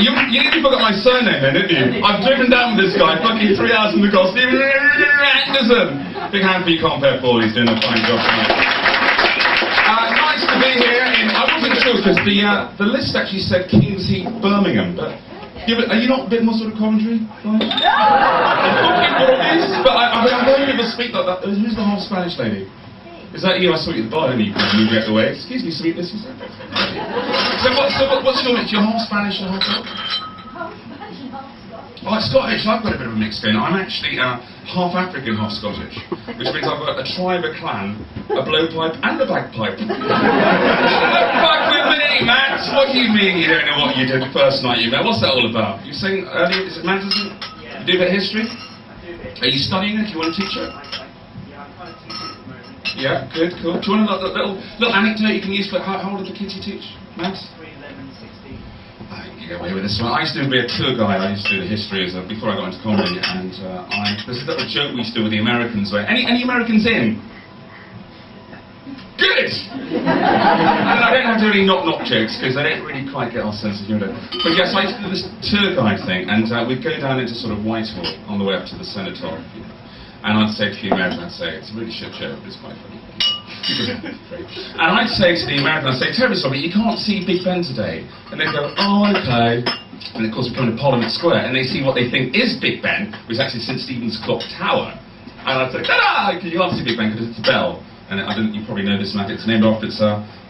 You nearly forgot my surname then, didn't you? I've driven down with this guy, fucking 3 hours in the car. Stephen Anderson! Big hand for you, Compare Paul, he's doing a fine job tonight. Nice to be here I wasn't sure because the list actually said King's Heath, Birmingham, but are you not a bit more sort of Coventry? But I've heard people speak like that. Who's the half Spanish lady? Is that you? I saw you at the bar, didn't you? You get away. Excuse me, sweetness. So what's your mix? You're half Spanish and half what? Oh, it's Scottish. I've got a bit of a mix going. I'm actually half African, half Scottish, which means I've got a tribe, a clan, a blowpipe, and a bagpipe. Fuck with me, Matt! What do you mean you don't know what you did the first night you met? What's that all about? You saying earlier, is it Manchester? Yeah. You do a bit of history? Are you studying it? Do you want to teach it? Yeah, good, cool. Do you want a little anecdote you can use for how old are the kids you teach, Max? 3, 11, 16. You get away with this one. I used to be a tour guide. I used to do the history before I got into comedy, and there's a little joke we used to do with the Americans. Where any Americans in? Good. And I don't have to do any knock jokes because they don't really quite get our sense of humour. But yes, I used to do this tour guide thing, and we'd go down into sort of Whitehall on the way up to the Cenotaph. And I'd say to the American, I'd say, it's a really shit show, but it's quite funny. And I'd say to the American, I'd say, terribly sorry, you can't see Big Ben today. And they'd go, oh, okay. And of course we come to Parliament Square, and they see what they think is Big Ben, which is actually St Stephen's Clock Tower. And I'd say, ta-da! You can't see Big Ben because it's a bell. And you probably know this, Matt, it's named after its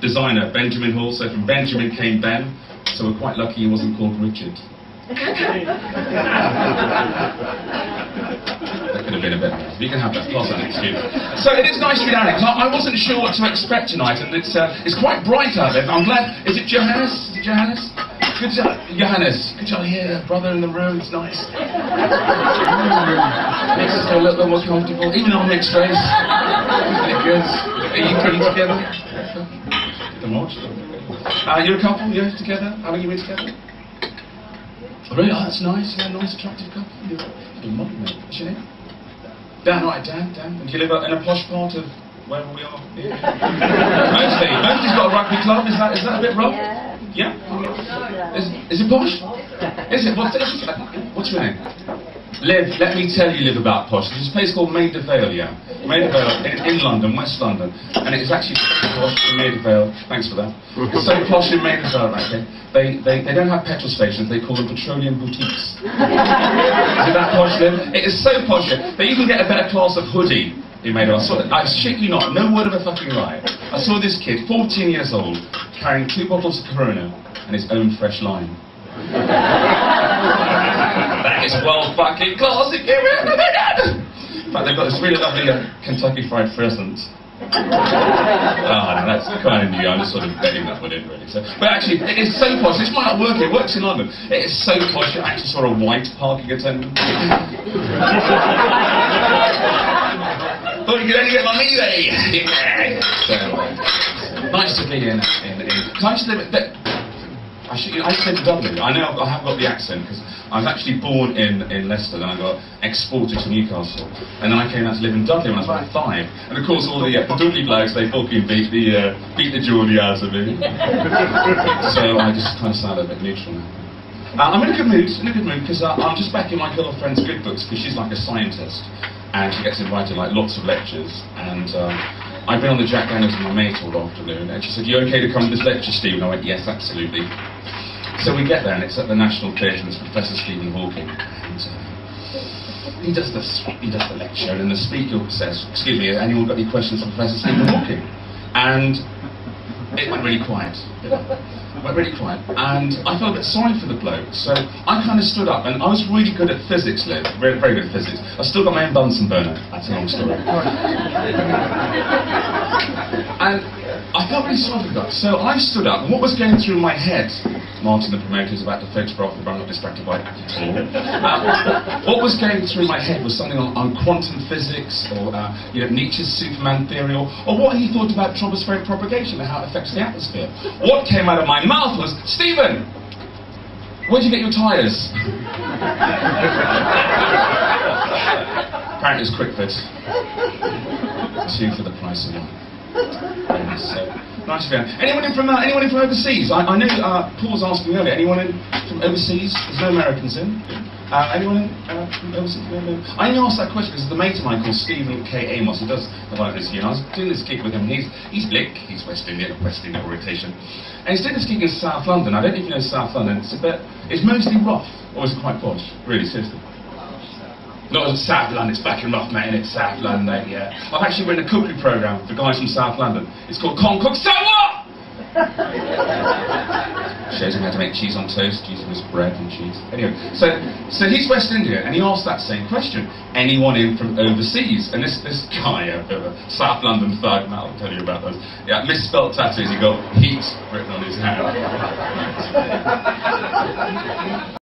designer, Benjamin Hall. So from Benjamin came Ben, so we're quite lucky he wasn't called Richard. That could have been a bit better. You can have that. Pass that next year. So it is nice to be down here. I wasn't sure what to expect tonight, and it's quite bright out there. I'm glad. Is it Johannes? Is it Johannes? Good job, Johannes. Good job here, brother in the room. It's nice. Makes us feel a little bit more comfortable, even on mixed race. Isn't it good? Are you three together? The watch. You're a couple. You're together. How long are you in together? Oh, really? Oh, that's nice. Yeah, nice, attractive couple. You're modern, mate. What's your name? Dan, right, Dan. And do you live in a posh part of wherever we are? Yeah. Mostly's got a rugby club. Is that a bit rough? Yeah. Is it posh? Is it? What's your name? Liv. Let me tell you, Liv, about posh. There's a place called Maida Vale, yeah. Maida Vale in London, West London, and it's actually posh in Maida Vale. Thanks for that. It's so posh in Maida Vale, okay. They don't have petrol stations. They call them petroleum boutiques. Is it that posh, Liv? It is so posh. They even get a better class of hoodie. He made it. I shit you not, no word of a fucking lie. I saw this kid, 14 years old, carrying 2 bottles of Corona and his own fresh lime. That is well fucking classic. In fact, they've got this really lovely Kentucky Fried Pheasant. No, that's kind of new. I'm just sort of betting that one in, really. So, but actually, it is so posh. This might not work. It works in London. It is so posh. I actually saw a white parking attendant. Thought you could only get my me there. Yeah. So, nice to be in. I used to live in Dublin. I know I have got the accent because I was actually born in Leicester, then I got exported to Newcastle, and then I came out to live in Dublin when I was about 5. And of course, all the Dudley blokes, they fucking beat the jewelry out of me. So I just kind of sound a bit neutral now. I'm in a good mood because I'm just backing my girlfriend's good books because she's like a scientist, and she gets invited like lots of lectures, and I've been on the Jack Daniels with my mate all afternoon, and she said, "You okay to come to this lecture, Steve?" And I went, "Yes, absolutely." So we get there, and it's at the National Theatre, and it's Professor Stephen Hawking, and he does the lecture, and the speaker says, "Excuse me, anyone got any questions for Professor Stephen Hawking?" And it went really quiet. And I felt a bit sorry for the bloke, so I kind of stood up, and I was really good at physics, Liv, very, very good at physics. I still got my own Bunsen burner. That's a long story. And I felt really sorry for the guy, so I stood up, and what was going through my head, Martin, the promoter, is about to photograph me, but I'm not distracted by it at all. What was going through my head was something on quantum physics, or Nietzsche's Superman theory, or what he thought about tropospheric propagation and how it affects the atmosphere. What came out of my mouth was, "Stephen, where'd you get your tyres?" Apparently it's quick fit. 2 for the price of 1. So, nice of you. Anyone in from overseas? I know Paul was asking earlier. Anyone in from overseas? There's no Americans in. Anyone in from overseas? No. I only asked that question because there's a mate of mine called Stephen K. Amos who does the Live this year. And I was doing this gig with him. He's Blick. He's West Indian orientation. And he's doing this gig in South London. I don't know if you know South London. It's mostly rough, or is it quite posh? Really, seriously. Not South London, it's back in rough, mate, and it's South London, yeah. I've actually written a cookery programme for guys from South London. It's called Con Cook So What? Shows him how to make cheese on toast using this bread and cheese. Anyway, so he's West Indian, and he asked that same question. Anyone in from overseas? And this guy, a South London thug, I'll tell you about those. Yeah, misspelt tattoos, he got heat written on his hand.